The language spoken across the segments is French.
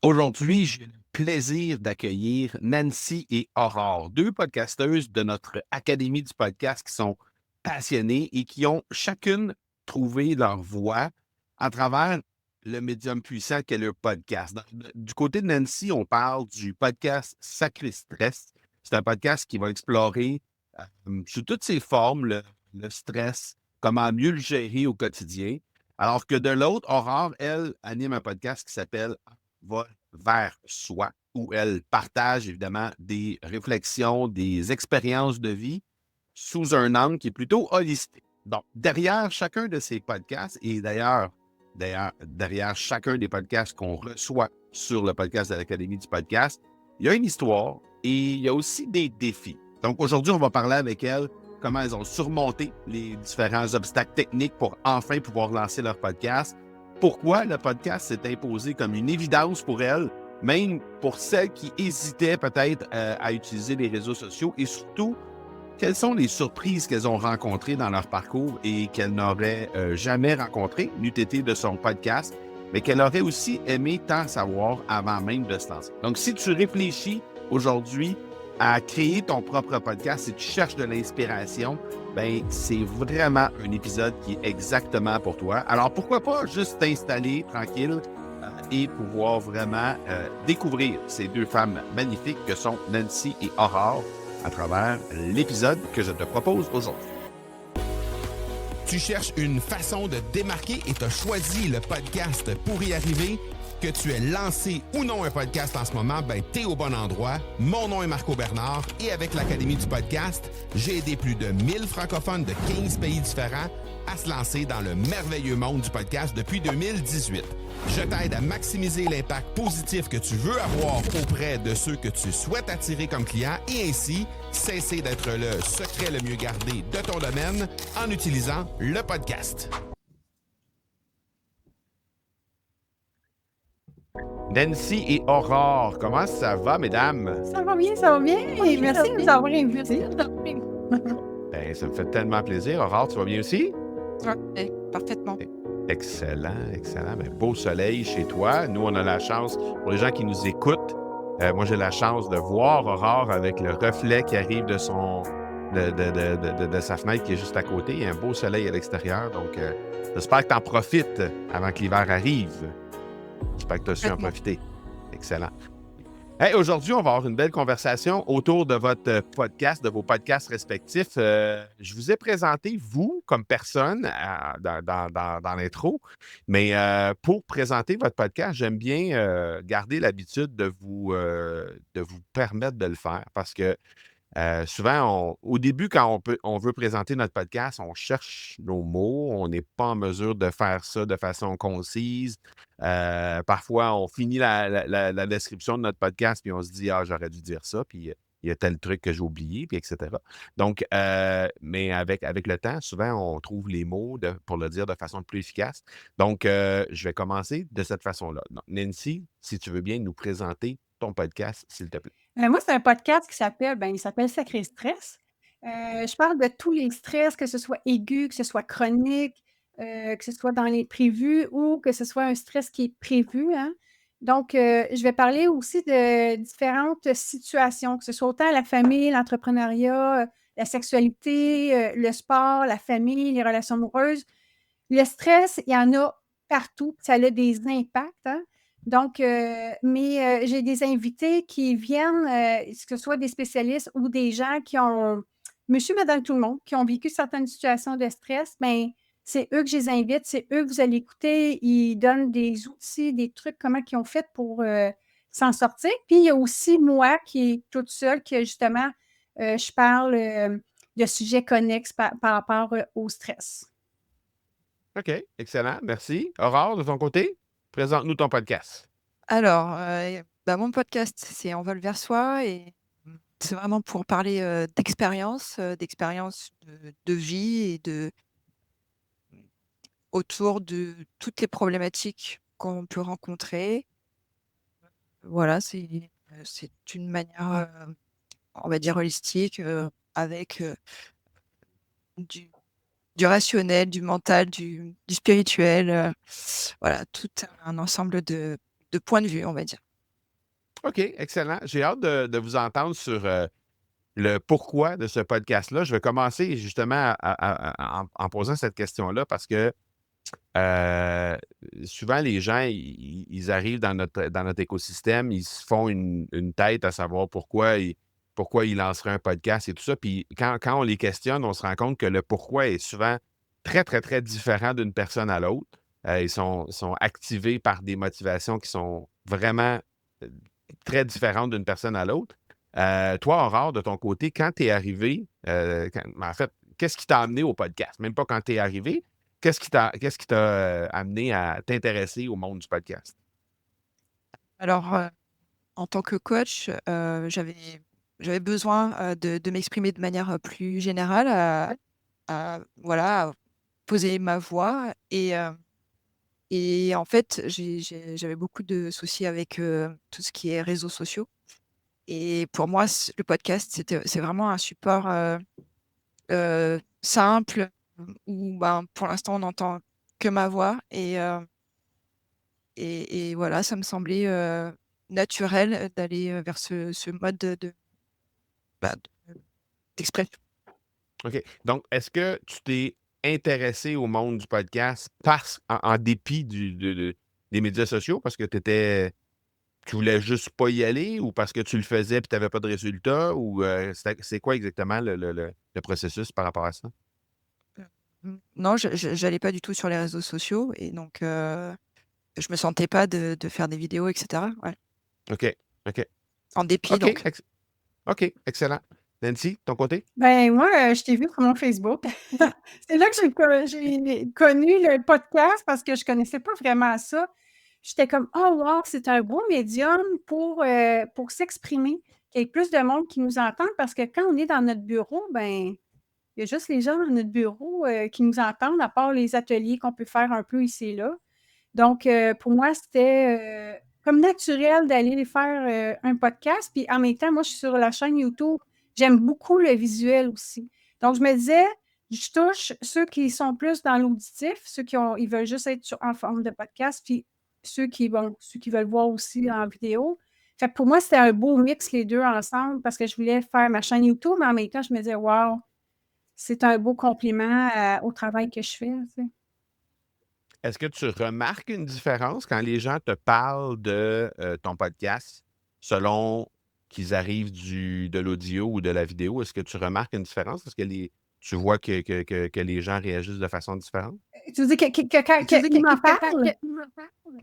Aujourd'hui, j'ai le plaisir d'accueillir Nancy et Aurore, deux podcasteuses de notre Académie du podcast qui sont passionnées et qui ont chacune trouvé leur voie à travers le médium puissant qu'est le podcast. Du côté de Nancy, on parle du podcast Sacré Stress. C'est un podcast qui va explorer sous toutes ses formes le stress, comment mieux le gérer au quotidien. Alors que de l'autre, Aurore, elle, anime un podcast qui s'appelle Va vers soi, où elle partage évidemment des réflexions, des expériences de vie sous un angle qui est plutôt holistique. Donc, derrière chacun de ces podcasts, et d'ailleurs, derrière chacun des podcasts qu'on reçoit sur le podcast de l'Académie du podcast, il y a une histoire et il y a aussi des défis. Donc, aujourd'hui, on va parler avec elles comment elles ont surmonté les différents obstacles techniques pour enfin pouvoir lancer leur podcast. Pourquoi le podcast s'est imposé comme une évidence pour elles, même pour celles qui hésitaient peut-être à utiliser les réseaux sociaux, et surtout, quelles sont les surprises qu'elles ont rencontrées dans leur parcours et qu'elles n'auraient jamais rencontrées, n'eût été de son podcast, mais qu'elles auraient aussi aimé tant savoir avant même de se lancer. Donc, si tu réfléchis aujourd'hui à créer ton propre podcast, si tu cherches de l'inspiration, ben c'est vraiment un épisode qui est exactement pour toi. Alors, pourquoi pas juste t'installer tranquille et pouvoir vraiment découvrir ces deux femmes magnifiques que sont Nancy et Aurore à travers l'épisode que je te propose aujourd'hui. Tu cherches une façon de te démarquer et tu as choisi le podcast pour y arriver. Que tu aies lancé ou non un podcast en ce moment, ben t'es au bon endroit. Mon nom est Marco Bernard et avec l'Académie du podcast, j'ai aidé plus de 1000 francophones de 15 pays différents à se lancer dans le merveilleux monde du podcast depuis 2018. Je t'aide à maximiser l'impact positif que tu veux avoir auprès de ceux que tu souhaites attirer comme clients et ainsi cesser d'être le secret le mieux gardé de ton domaine en utilisant le podcast. Nancy et Aurore, comment ça va, mesdames? Ça va bien, ça va bien. Et merci de nous avoir invités. Ben, ça me fait tellement plaisir. Aurore, tu vas bien aussi? Oui, parfaitement. Excellent, excellent. Ben, beau soleil chez toi. Nous, on a la chance, pour les gens qui nous écoutent, moi, j'ai la chance de voir Aurore avec le reflet qui arrive de sa fenêtre qui est juste à côté. Il y a un beau soleil à l'extérieur. Donc, j'espère que tu en profites avant que l'hiver arrive. J'espère que tu as su en profiter. Excellent. Hey, aujourd'hui, on va avoir une belle conversation autour de votre podcast, de vos podcasts respectifs. Je vous ai présenté, vous, comme personne, dans l'intro, mais pour présenter votre podcast, j'aime bien garder l'habitude de vous permettre de le faire parce que souvent, au début, quand on veut présenter notre podcast, on cherche nos mots, on n'est pas en mesure de faire ça de façon concise. Parfois, on finit la description de notre podcast, puis on se dit, ah, j'aurais dû dire ça, puis il y a tel truc que j'ai oublié, puis etc. Donc, mais avec le temps, souvent, on trouve les mots pour le dire de façon plus efficace. Donc, je vais commencer de cette façon-là. Donc, Nancy, si tu veux bien nous présenter ton podcast, s'il te plaît. Moi, c'est un podcast qui s'appelle, il s'appelle Sacré Stress. Je parle de tous les stress, que ce soit aigu, que ce soit chronique, que ce soit dans les prévus ou que ce soit un stress qui est prévu, hein. Donc, je vais parler aussi de différentes situations, que ce soit autant la famille, l'entrepreneuriat, la sexualité, le sport, la famille, les relations amoureuses. Le stress, il y en a partout, ça a des impacts, hein. Donc, j'ai des invités qui viennent, que ce soit des spécialistes ou des gens qui ont monsieur, madame, tout le monde, qui ont vécu certaines situations de stress, bien, c'est eux que je les invite, c'est eux que vous allez écouter. Ils donnent des outils, des trucs, comment ils ont fait pour s'en sortir. Puis, il y a aussi moi qui est toute seule, que justement, je parle de sujets connexes par rapport au stress. OK, excellent, merci. Aurore, de ton côté, présente-nous ton podcast. Alors, mon podcast, c'est On vole vers soi et c'est vraiment pour parler, d'expérience de vie et autour de toutes les problématiques qu'on peut rencontrer. Voilà, c'est une manière, on va dire holistique, avec, du rationnel, du mental, du spirituel, voilà, tout un ensemble de points de vue, on va dire. OK, excellent. J'ai hâte de vous entendre sur le pourquoi de ce podcast-là. Je vais commencer justement en posant cette question-là parce que souvent, les gens, ils arrivent dans notre écosystème, ils se font une tête à savoir pourquoi ils lanceraient un podcast et tout ça. Puis quand on les questionne, on se rend compte que le pourquoi est souvent très, très, très différent d'une personne à l'autre. Ils sont activés par des motivations qui sont vraiment euh, très différentes d'une personne à l'autre. Toi, Aurore, de ton côté, quand tu es arrivé, en fait, qu'est-ce qui t'a amené au podcast? Même pas quand tu es arrivé, qu'est-ce qui t'a amené à t'intéresser au monde du podcast? Alors, en tant que coach, j'avais besoin, de m'exprimer de manière, plus générale, à poser ma voix et en fait, j'avais beaucoup de soucis avec, tout ce qui est réseaux sociaux et pour moi, le podcast, c'est vraiment un support, simple, où, ben, pour l'instant, on n'entend que ma voix et voilà, ça me semblait, naturel, d'aller, vers ce mode bah, d'expression. OK. Donc, est-ce que tu t'es intéressé au monde du podcast en dépit des médias sociaux parce que tu voulais juste pas y aller ou parce que tu le faisais et tu n'avais pas de résultat ou c'est quoi exactement le processus par rapport à ça? Non, j'allais pas du tout sur les réseaux sociaux et donc je me sentais pas de faire des vidéos et cetera, ouais. OK. OK. En dépit OK. donc. OK. Excellent. Nancy, ton côté? Ben moi, je t'ai vu sur mon Facebook. C'est là que j'ai connu le podcast parce que je connaissais pas vraiment ça. J'étais comme: «Oh wow, c'est un beau médium pour s'exprimer, qu'il y ait plus de monde qui nous entende» parce que quand on est dans notre bureau, ben, il y a juste les gens dans notre bureau, qui nous entendent, à part les ateliers qu'on peut faire un peu ici et là. Donc, pour moi, c'était, comme naturel d'aller faire, un podcast. Puis en même temps, moi, je suis sur la chaîne YouTube. J'aime beaucoup le visuel aussi. Donc, je me disais, je touche ceux qui sont plus dans l'auditif, ils veulent juste être en forme de podcast, puis ceux qui veulent voir aussi en vidéo. Fait que pour moi, c'était un beau mix, les deux ensemble, parce que je voulais faire ma chaîne YouTube, mais en même temps, je me disais, wow, c'est un beau compliment au travail que je fais, tu sais. Est-ce que tu remarques une différence quand les gens te parlent de ton podcast selon qu'ils arrivent de l'audio ou de la vidéo? Est-ce que tu remarques une différence? Est-ce que tu vois que les gens réagissent de façon différente? Tu veux dire qu'ils m'en parlent?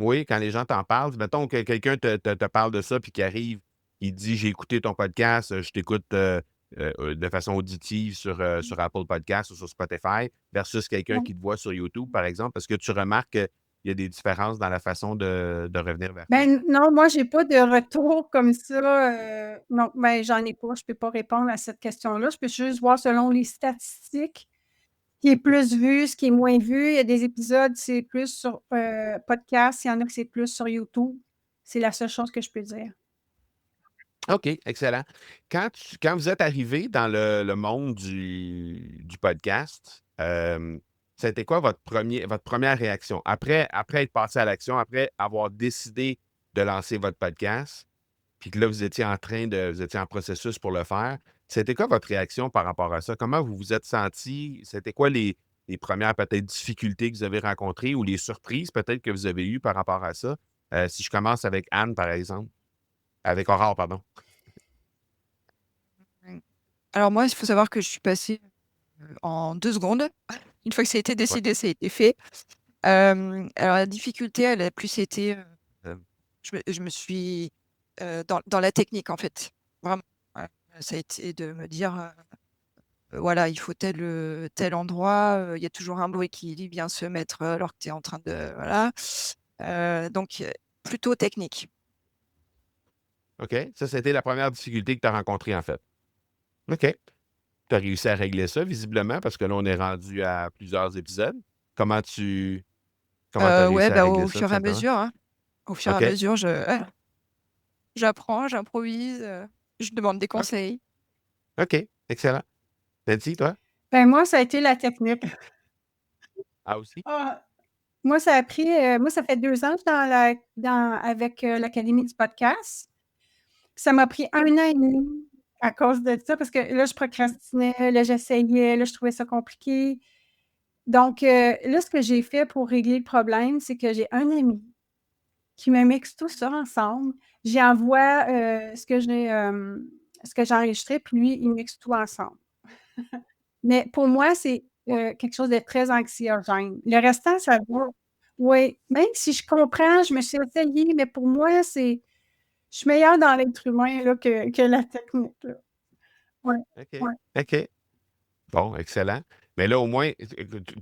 Oui, quand les gens t'en parlent, mettons que quelqu'un te parle de ça puis qui arrive, il dit j'ai écouté ton podcast, je t'écoute de façon auditive sur Apple Podcast ou sur Spotify, versus quelqu'un qui te voit sur YouTube, par exemple. Est-ce que tu remarques qu'il y a des différences dans la façon de revenir vers toi? Ben non, moi, j'ai pas de retour comme ça. Non, ben, j'en ai pas. Je peux pas répondre à cette question-là. Je peux juste voir selon les statistiques qui est plus vu, ce qui est moins vu. Il y a des épisodes, c'est plus sur podcast. Il y en a que c'est plus sur YouTube. C'est la seule chose que je peux dire. OK, excellent. Quand vous êtes arrivé dans le monde du podcast, ça a été quoi votre première réaction? Après être passé à l'action, après avoir décidé de lancer votre podcast, puis que là, vous étiez en processus pour le faire, c'était quoi votre réaction par rapport à ça? Comment vous vous êtes senti? C'était quoi les premières peut-être difficultés que vous avez rencontrées ou les surprises peut-être que vous avez eues par rapport à ça? Si je commence avec Anne, par exemple. Avec Aurore, pardon. Mmh. Alors moi, il faut savoir que je suis passée, en 2 secondes. Une fois que ça a été Ouais. décidé, ça a été fait. Alors la difficulté, elle a plus été, je me suis, dans la technique, en fait. Vraiment, ouais. Ça a été de me dire, voilà, il faut tel endroit, il y a toujours un bruit qui vient se mettre, alors que tu es en train de voilà. Donc plutôt technique. OK. Ça, c'était la première difficulté que tu as rencontrée, en fait. OK. Tu as réussi à régler ça, visiblement, parce que là, on est rendu à plusieurs épisodes. Comment tu as Ouais, réussi à bah, régler au ça, tout fur et à simplement? mesure, hein. Au fur et à OK. mesure, j'apprends, j'improvise, je demande des OK. conseils. OK. Excellent. Nancy, toi? Ben moi, ça a été la technique. Ah, aussi? Ah, moi, ça fait 2 ans que je suis avec l'Académie du podcast. Ça m'a pris 1 an et demi à cause de ça parce que là, je procrastinais, là, j'essayais, là, je trouvais ça compliqué. Donc, là, ce que j'ai fait pour régler le problème, c'est que j'ai un ami qui me mixe tout ça ensemble. J'y envoie, ce que j'ai enregistré, puis lui, il mixe tout ensemble. Mais pour moi, c'est, quelque chose de très anxiogène. Le restant, ça va. Oui, même si je comprends, je me suis essayée, mais pour moi, je suis meilleure dans l'être humain là, que la technique, là. Ouais, OK. ouais. OK. Bon, excellent. Mais là, au moins,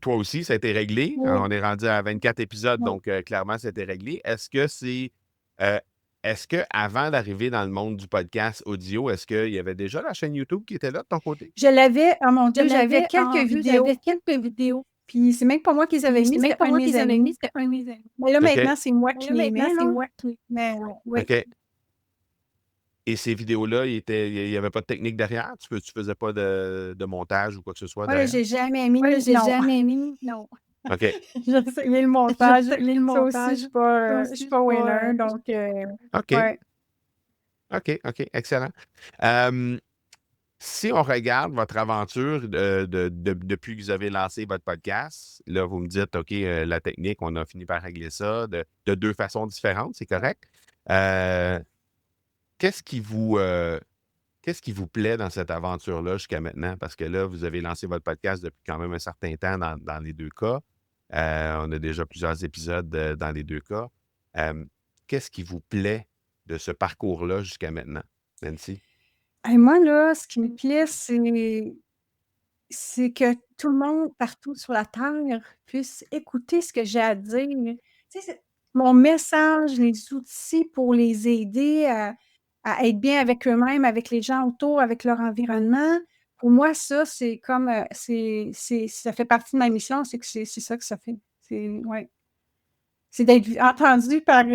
toi aussi, ça a été réglé. Oui, On est rendu à 24 épisodes, oui. donc clairement, ça a été réglé. Euh, est-ce que avant d'arriver dans le monde du podcast audio, est-ce qu'il y avait déjà la chaîne YouTube qui était là de ton côté? Je l'avais, oh mon Je Dieu, j'avais l'avais quelques en vue, j'avais vidéos. quelques vidéos. Puis c'est même pas moi qui les avais Puis c'est mis, même c'était pas un de moi qui mes les avais mis, amis. c'était un de mes amis. Mais là, OK. maintenant, c'est moi Mais qui là, les maintenant, mets, c'est là. moi qui. Mais oui. OK. Et ces vidéos-là, il n'y avait pas de technique derrière? Tu faisais pas de montage ou quoi que ce soit Moi, là, derrière? j'ai jamais mis, Moi, là, j'ai non. jamais mis. Non. OK. J'ai essayé le J'ai montage. essayé le Ça aussi, je montage. suis Ça pas, aussi, je suis je pas suis winner, pas. donc, OK. ouais. OK. Excellent. Si on regarde votre aventure depuis que vous avez lancé votre podcast, là, vous me dites, OK, la technique, on a fini par régler ça de deux façons différentes, c'est correct. Euh, qu'est-ce qui vous, qu'est-ce qui vous plaît dans cette aventure-là jusqu'à maintenant? Parce que là, vous avez lancé votre podcast depuis quand même un certain temps dans les deux cas. On a déjà plusieurs épisodes dans les deux cas. Euh, qu'est-ce qui vous plaît de ce parcours-là jusqu'à maintenant, Nancy? Et moi, là, ce qui me plaît, c'est que tout le monde, partout sur la terre, puisse écouter ce que j'ai à dire. Tu sais, mon message, les outils pour les aider à être bien avec eux-mêmes, avec les gens autour, avec leur environnement. Pour moi, ça, c'est comme, ça fait partie de ma mission, c'est que c'est ça que ça fait. Ouais. C'est d'être entendu par tout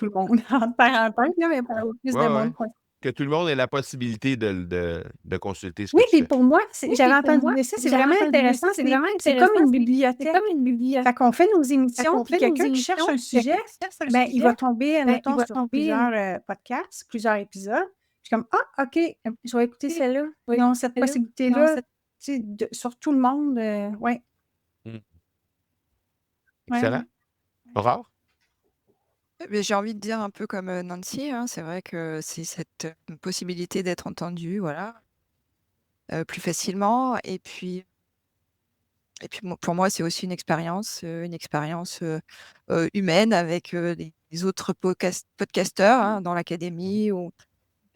le monde, entre parenthèses, là, mais par le plus de Ouais, ouais. monde possible. Que tout le monde ait la possibilité de consulter ce que Oui, tu puis fais. pour moi, Oui, j'avais puis pour entendu moi, dire ça, c'est j'avais vraiment entendu dire intéressant. ça, c'est vraiment C'est comme intéressant. une C'est bibliothèque. comme une bibliothèque. Fait qu'on fait nos Fait émissions, qu'on puis fait nos quelqu'un qui cherche émissions, un puis sujet, quelqu'un qui cherche un ben, il sujet, va tomber, ben, il admettons, va sur tomber. plusieurs podcasts, plusieurs épisodes. Je suis comme, ah, OK, je vais écouter celle-là. Oui, Non, cette celle-là. Non, possibilité-là, cette. tu sais, sur tout le monde, ouais, Mm. ouais, Excellent. ouais. Aurore? Mais j'ai envie de dire un peu comme Nancy, hein, c'est vrai que c'est cette possibilité d'être entendu, voilà, plus facilement. Et puis pour moi, c'est aussi une expérience humaine avec les autres podcasteurs hein, dans l'académie.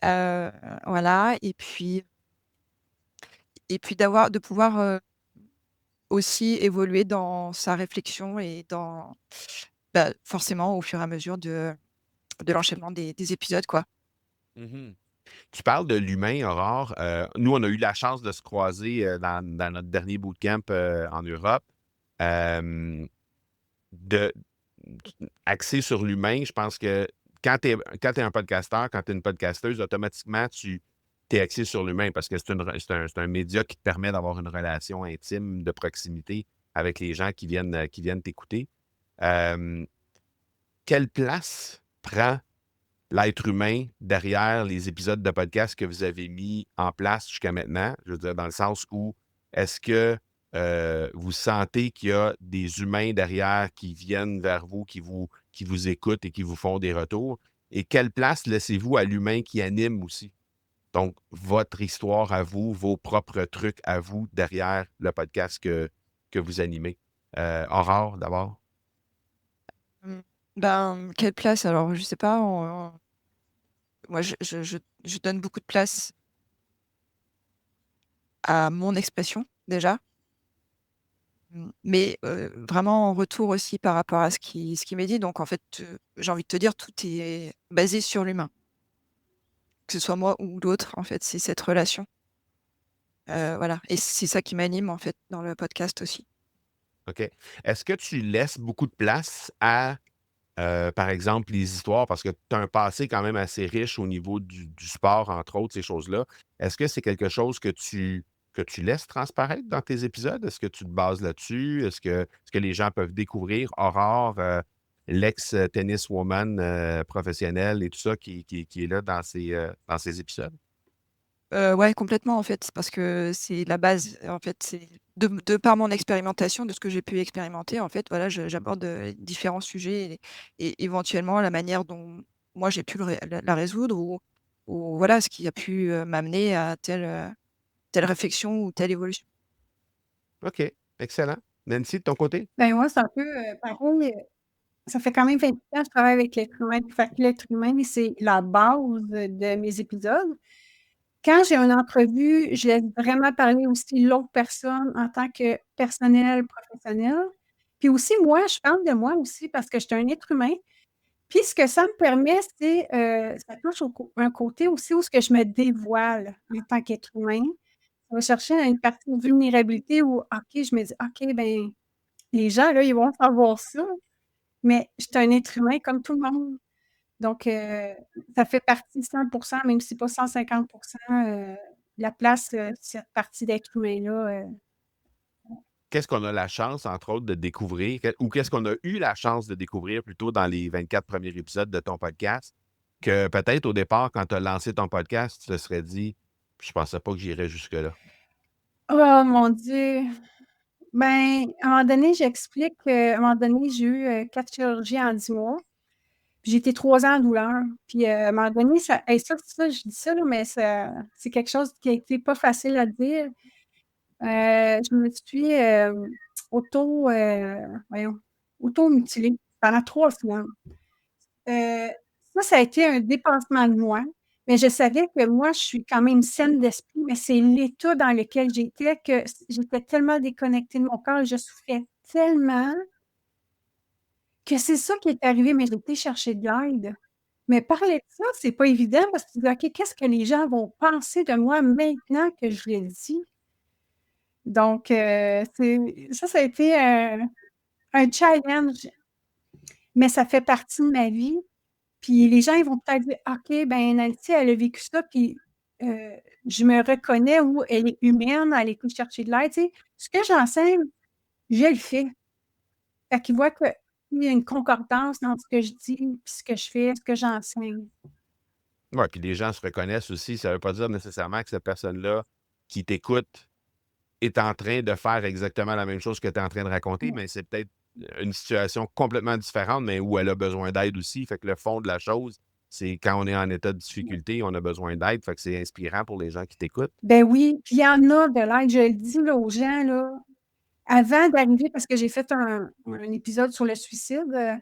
Euh, voilà. Et puis de pouvoir aussi évoluer dans sa réflexion et forcément au fur et à mesure de l'enchaînement des épisodes, quoi. Mhm. Tu parles de l'humain, Aurore. Nous, on a eu la chance de se croiser dans notre dernier bootcamp en Europe. Euh, de, axé sur l'humain, je pense que quand tu es un podcasteur, quand tu es une podcasteuse, automatiquement, tu es axé sur l'humain parce que c'est un média qui te permet d'avoir une relation intime, de proximité avec les gens qui viennent t'écouter. Euh, quelle place prend l'être humain derrière les épisodes de podcast que vous avez mis en place jusqu'à maintenant? Je veux dire, dans le sens où est-ce que vous sentez qu'il y a des humains derrière qui viennent vers vous, qui vous écoutent et qui vous font des retours? Et quelle place laissez-vous à l'humain qui anime aussi? Donc, votre histoire à vous, vos propres trucs à vous derrière le podcast que vous animez. Aurore, d'abord. Quelle place? Alors, je sais pas. Moi, je donne beaucoup de place à mon expression, déjà. Mais vraiment en retour aussi par rapport à ce qui m'est dit. Donc, en fait, j'ai envie de te dire, tout est basé sur l'humain. Que ce soit moi ou l'autre, en fait, c'est cette relation. Voilà. Et c'est ça qui m'anime, en fait, dans le podcast aussi. OK. Est-ce que tu laisses beaucoup de place à par exemple, les histoires, parce que tu as un passé quand même assez riche au niveau du sport, entre autres, ces choses-là. Est-ce que c'est quelque chose que tu laisses transparaître dans tes épisodes? Est-ce que tu te bases là-dessus? Est-ce que les gens peuvent découvrir Aurore l'ex-tenniswoman professionnelle et tout ça qui est là dans ces épisodes? Ouais, complètement, en fait, parce que c'est la base. En fait, c'est de par mon expérimentation, de ce que j'ai pu expérimenter, en fait, voilà, j'aborde, différents sujets et éventuellement la manière dont moi j'ai pu le ré la résoudre ou voilà, ce qui a pu, m'amener à telle réflexion ou telle évolution. OK, excellent. Nancy, de ton côté? Ben, moi, c'est un peu, pareil, ça fait quand même 28 ans que je travaille avec l'être humain. Fait que l'être humain, c'est la base de mes épisodes. Quand j'ai une entrevue, je laisse vraiment parler aussi l'autre personne en tant que personnel, professionnel. Puis aussi, moi, je parle de moi aussi parce que je suis un être humain. Puis ce que ça me permet, c'est, ça touche un côté aussi où ce que je me dévoile en tant qu'être humain. Ça va chercher une partie de vulnérabilité où, OK, je me dis: «OK, ben, les gens, là, ils vont savoir ça, mais je suis un être humain comme tout le monde». Donc, ça fait partie 100%, même si pas 150%, de la place, cette partie d'être humain-là, Qu'est-ce qu'on a la chance, entre autres, de découvrir, ou qu'est-ce qu'on a eu la chance de découvrir plutôt dans les 24 premiers épisodes de ton podcast, que peut-être au départ, quand tu as lancé ton podcast, tu te serais dit, je pensais pas que j'irais jusque-là. oh mon Dieu! Ben, à un moment donné, j'explique qu'à un moment donné, j'ai eu, 4 chirurgies en 10 mois. Puis j'ai été 3 ans en douleur. Puis, à un moment donné, ça, je dis ça, là, mais c'est quelque chose qui a été pas facile à dire. Je me suis, voyons, auto-mutilée pendant 3 semaines. Heu, ça a été un dépassement de moi, mais je savais que moi, je suis quand même saine d'esprit, mais c'est l'état dans lequel j'étais que j'étais tellement déconnectée de mon corps et je souffrais tellement que c'est ça qui est arrivé, mais j'ai été chercher de l'aide. Mais parler de ça, c'est pas évident parce que tu dis: «OK, qu'est-ce que les gens vont penser de moi maintenant que je le dis?» Donc, ça a été un challenge, mais ça fait partie de ma vie. Puis les gens, ils vont peut-être dire: «OK, ben Nancy, elle a vécu ça, puis, heu, je me reconnais» ou «Elle est humaine, elle est allée chercher de l'aide», tu sais? Ce que j'enseigne, je le fais. Fait qu'ils voient qu'il y a une concordance entre ce que je dis, puis ce que je fais, ce que j'enseigne. Ouais, puis les gens se reconnaissent aussi. Ça veut pas dire nécessairement que cette personne-là qui t'écoute est en train de faire exactement la même chose que tu es en train de raconter, mais c'est peut-être une situation complètement différente, mais où elle a besoin d'aide aussi. Fait que le fond de la chose, c'est quand on est en état de difficulté, on a besoin d'aide. Fait que c'est inspirant pour les gens qui t'écoutent. Ben oui, puis il y en a de l'aide, je le dis là aux gens là, avant d'arriver parce que j'ai fait un épisode sur le suicide,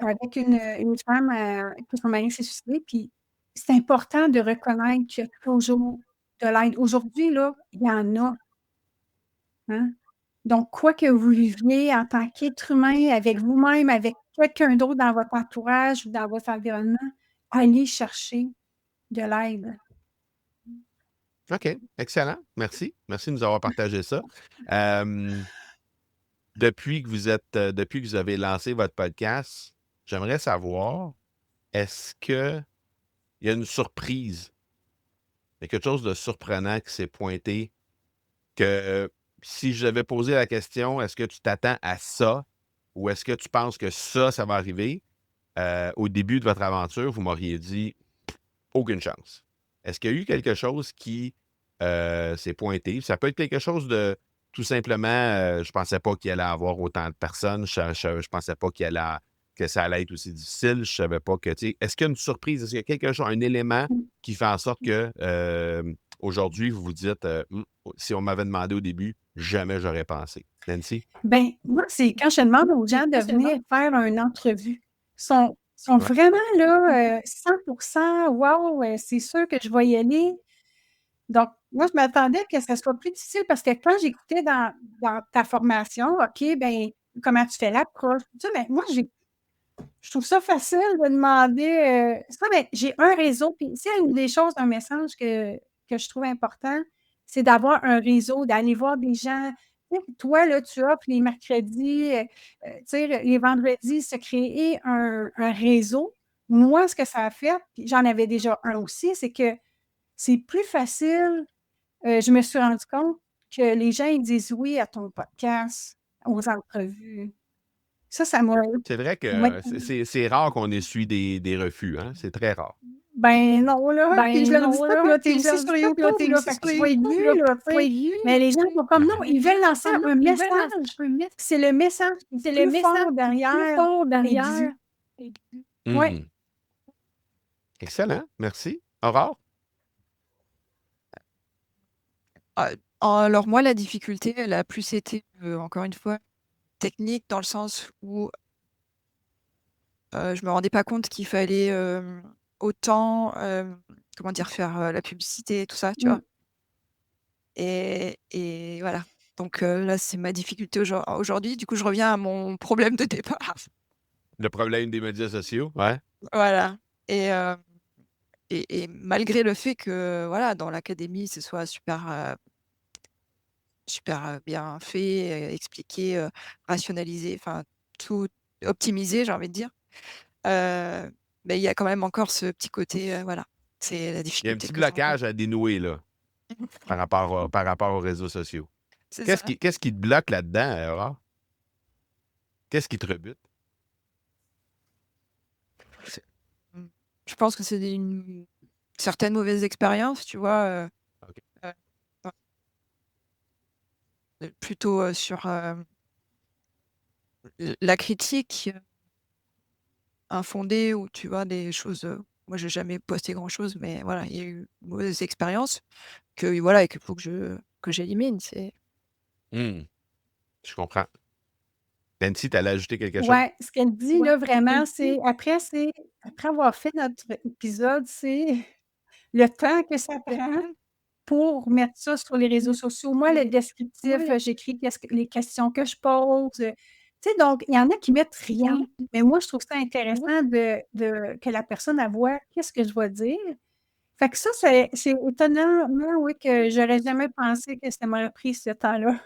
avec une femme, que son mari s'est suicidé, puis c'est important de reconnaître qu'il y a toujours de l'aide. Aujourd'hui là, il y en a, hein. Donc quoi que vous viviez en tant qu'être humain, avec vous-même, avec quelqu'un d'autre dans votre entourage ou dans votre environnement, allez chercher de l'aide. OK, excellent. Merci. Merci de nous avoir partagé ça. Hem, depuis que vous avez lancé votre podcast, j'aimerais savoir, est-ce qu'il y a une surprise? Il y a quelque chose de surprenant qui s'est pointé que si j'avais posé la question: «Est-ce que tu t'attends à ça?» ou «Est-ce que tu penses que ça va arriver?» au début de votre aventure, vous m'auriez dit: «Aucune chance». Est-ce qu'il y a eu quelque chose qui, s'est pointé? Ça peut être quelque chose de tout simplement, je pensais pas qu'il allait avoir autant de personnes, je pensais pas que ça allait être aussi difficile, je savais pas que, tu sais, est-ce qu'il y a une surprise? Est-ce qu'il y a quelque chose, un élément Mmh. qui fait en sorte que, aujourd'hui, vous vous dites, Si on m'avait demandé au début, jamais j'aurais pensé». Nancy? Ben, moi, c'est quand je demande aux gens de venir faire une entrevue, sont Ouais. vraiment là, 100 «Wow, c'est sûr que je vais y aller». Donc moi, je m'attendais que ça soit plus difficile parce que quand j'écoutais dans ta formation, OK, ben, comment tu fais l'approche, tout ça, mais moi, je trouve ça facile de demander, ça, mais j'ai un réseau, puis c'est une des choses, un message que je trouve important, c'est d'avoir un réseau, d'aller voir des gens. Tu sais, toi, là, tu offres les mercredis, tu sais, les vendredis, se créer un réseau. Moi, ce que ça a fait, puis j'en avais déjà un aussi, c'est que c'est plus facile, je me suis rendu compte que les gens, ils disent oui à ton podcast, aux entrevues. Ça m'a C'est vrai ouais. que c'est rare qu'on essuie des refus, hein? C'est très rare. Ben non, là, puis je Ben leur dis non, ça, puis là, là, tu es puis je aussi leur dis sur ça, puis là, YouTube, tu là, aussi fait que sur tu vas être YouTube, vu, là, là, tu tu vas sais. être vu. Mais les gens sont comme non, ils veulent lancer un Ils veulent message. lancer un message. C'est le message qui C'est est le plus fort message plus derrière fort et derrière. dit. Ouais. Mhm. Excellent, merci. Aurore? Ah, alors moi, la difficulté, elle a plus été, encore une fois, technique dans le sens où je me rendais pas compte qu'il fallait autant, comment dire, faire la publicité et tout ça, tu vois. Mm. Et voilà. Donc là, c'est ma difficulté aujourd'hui. Du coup, je reviens à mon problème de départ. Le problème des médias sociaux, ouais. Voilà. Et malgré le fait que, voilà, dans l'académie, ce soit super bien fait, expliqué, rationalisé, enfin, tout optimisé, j'ai envie de dire. Mais il y a quand même encore ce petit côté, voilà, c'est la Il y a un difficulté petit que je rencontre. blocage à dénouer, là, par rapport aux réseaux sociaux. C'est Qu'est-ce ça. qui qu'est-ce qui te bloque là-dedans, Aurore? Qu'est-ce qui te rebute? C'est mmh, je pense que c'est une certaine mauvaise expérience, tu vois? OK. Ouais, plutôt, sur, la critique infondée ou tu vois des choses, moi j'ai jamais posté grand-chose, mais voilà, il y a eu une mauvaise expérience que voilà et qu'il faut que j'élimine, c'est Mmh, je comprends. Nancy, tu allais ajouter quelque chose? Ouais, ce qu'elle dit ouais, là vraiment, c'est après avoir fait notre épisode, c'est le temps que ça prend pour mettre ça sur les réseaux sociaux. Moi, le descriptif, j'écris les questions que je pose, tu sais, donc il y en a qui mettent rien, mais moi, je trouve ça intéressant que la personne, elle voit qu'est-ce que je vais dire. Fait que ça, c'est étonnant, moi, oui, que j'aurais jamais pensé que ça m'aurait pris ce temps-là.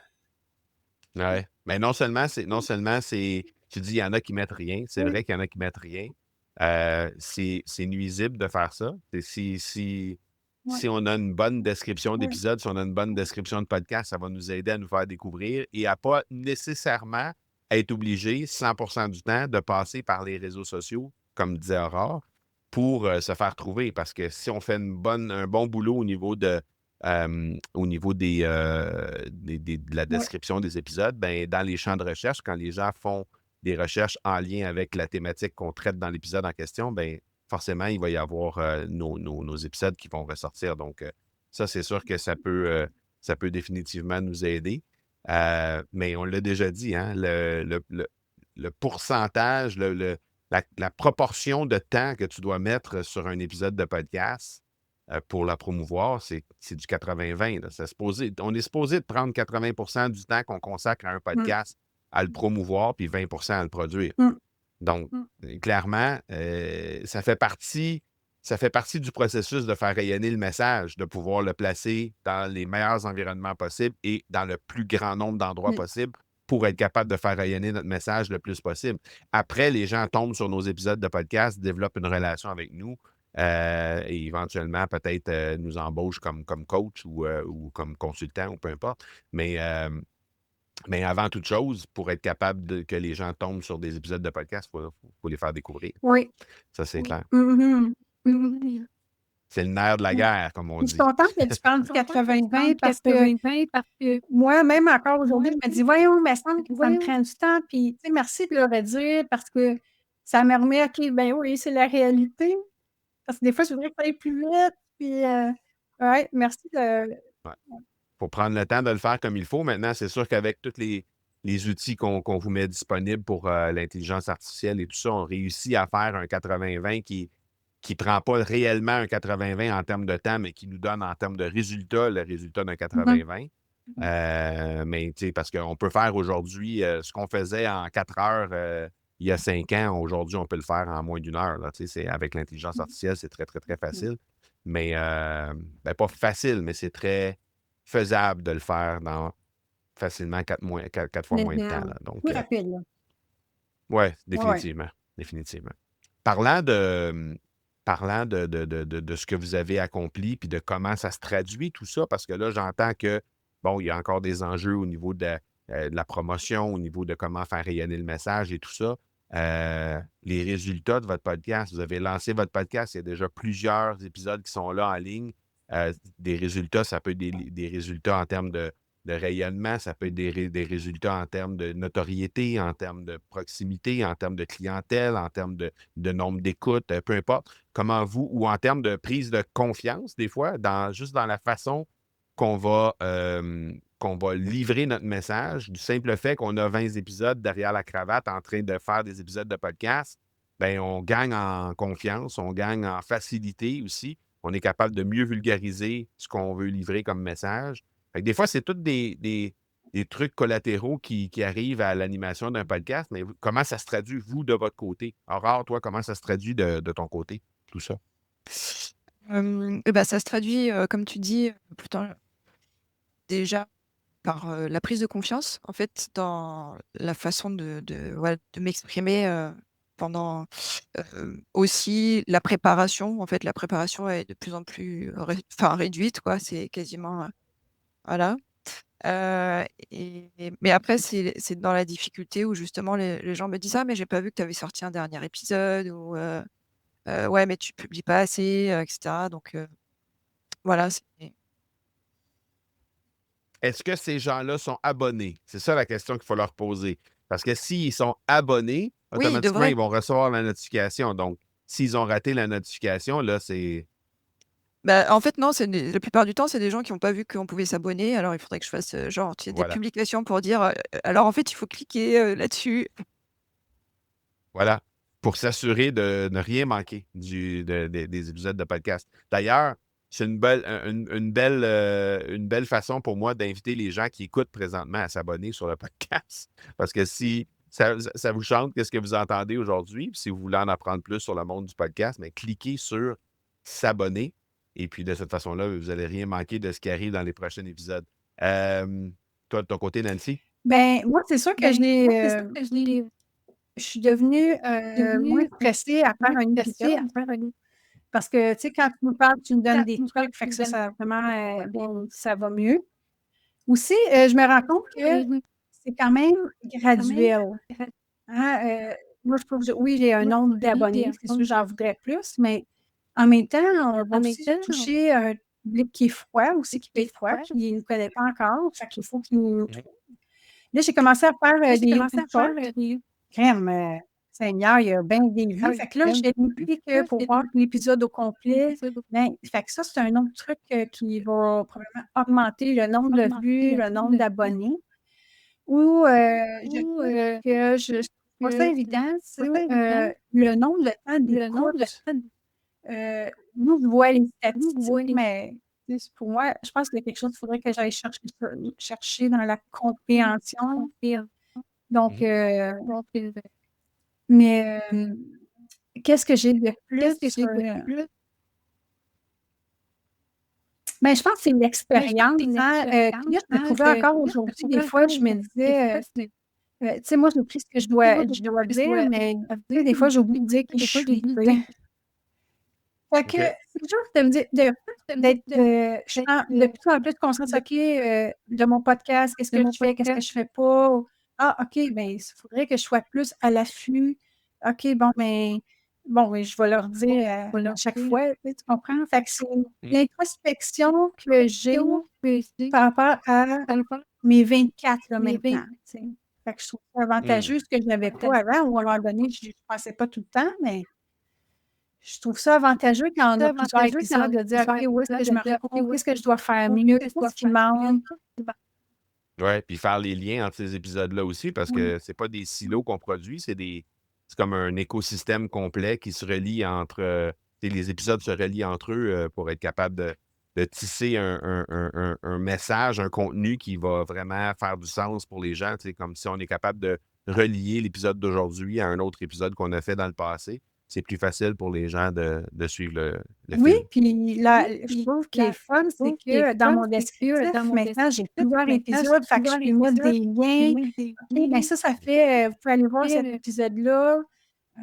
Ouais. Mais non seulement c'est tu dis il y en a qui mettent rien, c'est Oui, vrai qu'il y en a qui mettent rien. C'est nuisible de faire ça. Si ouais, on a une bonne description ouais. d'épisode, si on a une bonne description de podcast, ça va nous aider à nous faire découvrir et à pas nécessairement être obligé 100 du temps de passer par les réseaux sociaux, comme disait Aurore, pour, se faire trouver. Parce que si on fait un bon boulot au niveau de la Ouais. description des épisodes, ben, dans les champs de recherche, quand les gens font des recherches en lien avec la thématique qu'on traite dans l'épisode en question, ben, forcément, il va y avoir nos épisodes qui vont ressortir. Donc, ça, c'est sûr que ça peut définitivement nous aider. Mais on l'a déjà dit, hein, le pourcentage, la proportion de temps que tu dois mettre sur un épisode de podcast pour la promouvoir, c'est du 80-20. Là. On est supposé de prendre 80 du temps qu'on consacre à un Mmh. podcast à le promouvoir, puis 20 à le produire. Mmh. Donc, Mmh. clairement, ça fait partie du processus de faire rayonner le message, de pouvoir le placer dans les meilleurs environnements possibles et dans le plus grand nombre d'endroits Oui. possibles pour être capable de faire rayonner notre message le plus possible. Après, les gens tombent sur nos épisodes de podcast, développent une relation avec nous et éventuellement, peut-être nous embauchent comme coach ou comme consultant ou peu importe. Mais avant toute chose, pour être capable que les gens tombent sur des épisodes de podcast, faut les faire découvrir. Oui. Ça, c'est clair. Mmh mh. Mmh. C'est le nerf de la Ouais. guerre, comme on Je suis dit. contente que tu parles du 80-20 parce que 80-20 parce que moi, même encore aujourd'hui, je me dis: «Voyons, il me semble que ça me voyons, prend du temps», puis tu sais, merci de le redire parce que ça me remet OK, ben oui, c'est la réalité. Parce que des fois, je voudrais que ça aille plus vite, puis ouais, merci de Ouais. Faut prendre le temps de le faire comme il faut. Maintenant, c'est sûr qu'avec tous les outils qu'on vous met disponibles pour l'intelligence artificielle et tout ça, on réussit à faire un 80-20 qui prend pas réellement un 80-20 en termes de temps, mais qui nous donne en termes de résultat, le résultat d'un mmh 80-20. Mais tu sais, parce qu'on peut faire aujourd'hui ce qu'on faisait en 4 heures il y a 5 ans, aujourd'hui, on peut le faire en moins d'une heure. Là, tu sais, avec l'intelligence artificielle, c'est très, très, très facile. Mais ben, pas facile, mais c'est très faisable de le faire dans facilement 4 fois moins de temps. Là. Donc, plus rapide, là. ouais, Ouais, ouais. définitivement. Définitivement. Parlant de, parlant de ce que vous avez accompli, puis de comment ça se traduit, tout ça, parce que là, j'entends que, bon, il y a encore des enjeux au niveau de de la promotion, au niveau de comment faire rayonner le message et tout ça. Les résultats de votre podcast, vous avez lancé votre podcast, il y a déjà plusieurs épisodes qui sont là en ligne. Des résultats, ça peut être des résultats en termes de rayonnement, ça peut être des résultats en termes de notoriété, en termes de proximité, en termes de clientèle, en termes de nombre d'écoutes, peu importe. Comment vous, ou en termes de prise de confiance, des fois, juste dans la façon qu'on va livrer notre message, du simple fait qu'on a 20 épisodes derrière la cravate en train de faire des épisodes de podcast, bien, on gagne en confiance, on gagne en facilité aussi. On est capable de mieux vulgariser ce qu'on veut livrer comme message. Fait que des fois, c'est tous des trucs collatéraux qui arrivent à l'animation d'un podcast, mais comment ça se traduit, vous, de votre côté? Aurore, toi, comment ça se traduit de ton côté, tout ça? Ça se traduit, comme tu dis, plutôt déjà par, la prise de confiance, en fait, dans la façon de m'exprimer, pendant, aussi la préparation. En fait, la préparation est de plus en plus réduite, quoi. C'est quasiment, voilà. Heu mais après c'est dans la difficulté où justement les gens me disent: «Ah mais j'ai pas vu que tu avais sorti un dernier épisode» ou «Ouais mais tu publies pas assez», et cetera donc voilà, c'est Est-ce que ces gens-là sont abonnés? C'est ça la question qu'il faut leur poser. Parce que s'ils sont abonnés, oui, ils automatiquement, devraient. ils vont recevoir la notification. Donc, s'ils ont raté la notification, là, c'est... Bah, en fait non, c'est la plupart du temps, c'est des gens qui ont pas vu qu'on pouvait s'abonner. Alors il faudrait que je fasse, genre, tu sais, des Voilà. publications pour dire, alors en fait il faut cliquer, là-dessus. Voilà. Pour s'assurer de ne rien manquer des épisodes de podcast. D'ailleurs, c'est une belle façon pour moi d'inviter les gens qui écoutent présentement à s'abonner sur le podcast. Parce que si ça vous chante, qu'est-ce que vous entendez aujourd'hui? Puis si vous voulez en apprendre plus sur le monde du podcast, mais cliquez sur s'abonner. Et puis de cette façon-là, vous n'allez rien manquer de ce qui arrive dans les prochains épisodes. Toi, de ton côté, Nancy? Ben, moi, c'est sûr que je suis devenue moins stressée à faire un épisode. Parce que, tu sais, quand tu nous parles, tu nous donnes des trucs, fait que ça vraiment, bon, ça va mieux. Aussi, je me rends compte que c'est quand même graduel. Hein, moi, je trouve que oui, j'ai un nombre d'abonnés, c'est sûr, j'en voudrais plus, mais en même temps, on va aussi toucher un public qui est froid aussi, qui est froid, qui ne connaît pas encore, fait qu'il faut qu'il nous trouve. Là, j'ai commencé à faire des open talks. Crème, Seigneur, il y a bien des vues. Fait que là, j'ai compris que pour voir l'épisode au complet, ben, fait que ça, c'est un autre truc qui va probablement augmenter le nombre de vues, le nombre d'abonnés. Ou je trouve que je trouve pas ça évident, c'est le nombre de temps d'écoute. Nous, je vois les statistiques, mais tu sais, pour moi, je pense qu'il y a quelque chose qu'il faudrait que j'aille chercher dans la compréhension. Donc, mais qu'est-ce que j'ai de plus sur, ben, je pense que c'est l'expérience, hein, puis là, je me trouvais encore aujourd'hui, des fois, je me disais, tu sais, moi, j'ai pris ce que je dois dire, mais tu sais, des fois, j'oublie de dire qui je suis, tu sais. Fait que OK. c'est juste de me dire d'être, je prends de plus en plus conscience, OK, de mon podcast, qu'est-ce que je fais, qu'est-ce que je fais pas? Ah, OK, ben, il faudrait que je sois plus à l'affût. OK, oui, je vais leur dire, à chaque fois, tu sais, tu comprends? Fait que c'est l'introspection que j'ai par rapport à mes 24 là, maintenant, tu sais. Fait que je trouve ça avantageux, ce que je n'avais pas avant ou à un moment donné, je pensais pas tout le temps, mais je trouve ça avantageux quand on a plusieurs épisodes de dire: «OK, où est-ce que je me retrouve? Qu'est-ce que je dois faire mieux? Qu'est-ce qui manque?» Ouais, puis faire les liens entre ces épisodes-là aussi, parce Oui. que c'est pas des silos qu'on produit, c'est comme un écosystème complet qui se relie entre, les épisodes se relient entre eux pour être capable de tisser un message, un contenu qui va vraiment faire du sens pour les gens, tu sais, comme si on est capable de relier l'épisode d'aujourd'hui à un autre épisode qu'on a fait dans le passé. C'est plus facile pour les gens de suivre le Oui, fil. puis là, je trouve qu'il est fun, c'est que dans mon descriptif, maintenant, j'ai plusieurs épisodes, fait que je peux mettre des liens. OK, ben ça fait, vous pouvez aller voir cet épisode-là. Tu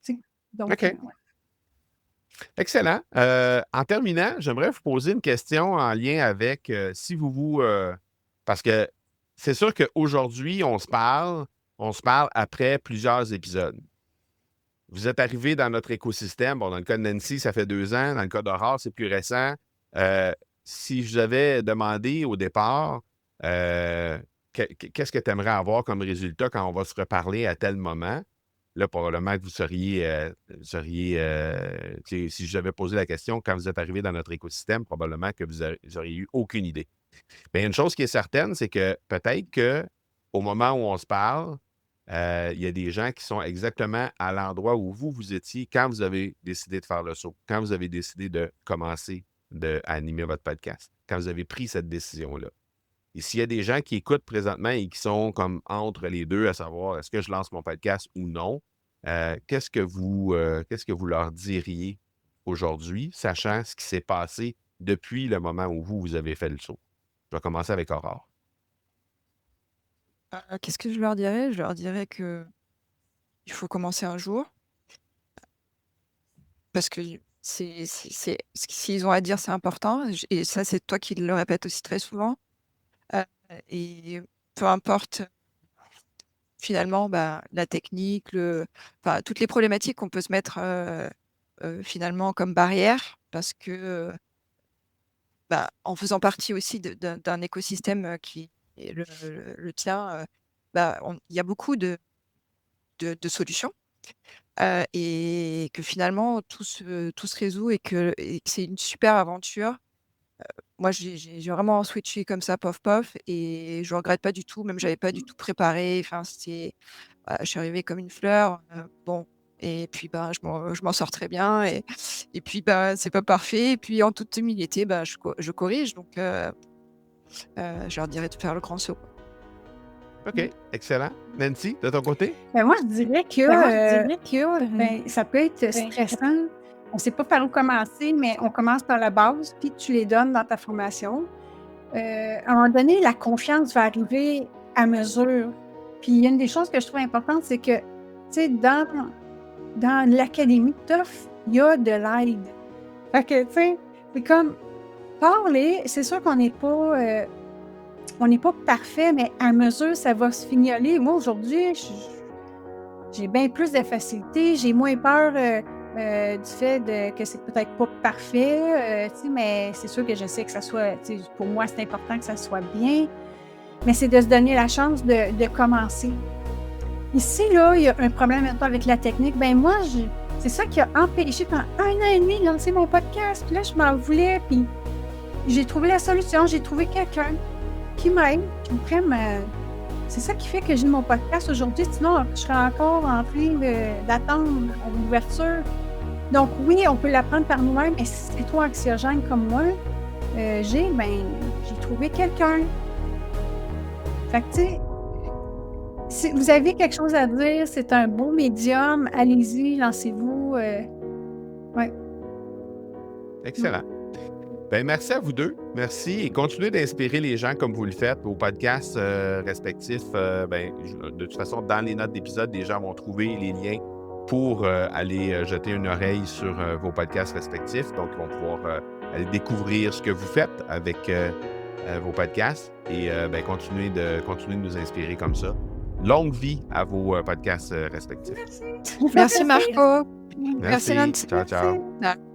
sais, donc, OK. ouais. Excellent. En terminant, j'aimerais vous poser une question en lien avec si parce que c'est sûr qu'aujourd'hui, on se parle après plusieurs épisodes. Vous êtes arrivé dans notre écosystème. Bon, dans le cas de Nancy, ça fait 2 ans. Dans le cas d'Aurore, c'est plus récent. Si je vous avais demandé au départ, qu'est-ce que tu aimerais avoir comme résultat quand on va se reparler à tel moment? Là, probablement que vous seriez si j'avais posé la question quand vous êtes arrivé dans notre écosystème, probablement que vous auriez eu aucune idée. Mais une chose qui est certaine, c'est que peut-être qu'au moment où on se parle, il y a des gens qui sont exactement à l'endroit où vous étiez quand vous avez décidé de faire le saut, quand vous avez décidé de commencer à animer votre podcast, quand vous avez pris cette décision-là. Et s'il y a des gens qui écoutent présentement et qui sont comme entre les deux, à savoir est-ce que je lance mon podcast ou non, qu'est-ce que vous leur diriez aujourd'hui, sachant ce qui s'est passé depuis le moment où vous avez fait le saut? Je vais commencer avec Aurore. Qu'est-ce que je leur dirais? Je leur dirais qu'il faut commencer un jour. Parce que ce qu'ils ont à dire, c'est important. Et ça, c'est toi qui le répètes aussi très souvent. Et peu importe finalement la technique, toutes les problématiques qu'on peut se mettre finalement comme barrière, parce que en faisant partie aussi d'un écosystème qui est le tien, il y a beaucoup de solutions. Et que finalement tout se résout et que c'est une super aventure. Moi j'ai vraiment switché comme ça, pof pof, et je regrette pas du tout, même j'avais pas du tout préparé, enfin je suis arrivée comme une fleur, bon, et puis je m'en sors très bien, et puis c'est pas parfait, et puis en toute humilité je corrige, donc je leur dirais de faire le grand saut. OK, excellent. Nancy, de ton côté? Moi, je dirais que ça peut être stressant. On ne sait pas par où commencer, mais on commence par la base, puis tu les donnes dans ta formation. À un moment donné, la confiance va arriver à mesure. Puis il y a une des choses que je trouve importante, c'est que, tu sais, dans l'académie TOF, il y a de l'aide. Fait que, tu sais, c'est comme parler, c'est sûr qu'on n'est pas... on n'est pas parfait, mais à mesure, ça va se fignoler. Moi, aujourd'hui, j'ai bien plus de facilité. J'ai moins peur du fait que c'est peut-être pas parfait, mais c'est sûr que je sais que ça soit... Pour moi, c'est important que ça soit bien. Mais c'est de se donner la chance de commencer. Ici, là, il y a un problème maintenant avec la technique. Moi, c'est ça qui a empêché pendant 1 an et demi de lancer mon podcast. Puis là, je m'en voulais, puis j'ai trouvé la solution. J'ai trouvé quelqu'un qui m'aide, qui me prenne. C'est ça qui fait que j'ai mon podcast aujourd'hui. Sinon, je serais encore en train d'attendre l'ouverture. Donc oui, on peut l'apprendre par nous-mêmes, mais si c'est trop anxiogène comme moi, j'ai trouvé quelqu'un. Fait que, tu sais, si vous avez quelque chose à dire, c'est un beau médium, allez-y, lancez-vous. Ouais. Excellent. Merci à vous deux. Merci et continuez d'inspirer les gens comme vous le faites aux podcasts respectifs. De toute façon, dans les notes d'épisode, les gens vont trouver les liens pour aller jeter une oreille sur vos podcasts respectifs. Donc, ils vont pouvoir aller découvrir ce que vous faites avec vos podcasts et continuez de nous inspirer comme ça. Longue vie à vos podcasts respectifs. Merci Marco. Merci. Nancy. Ciao, ciao. Merci.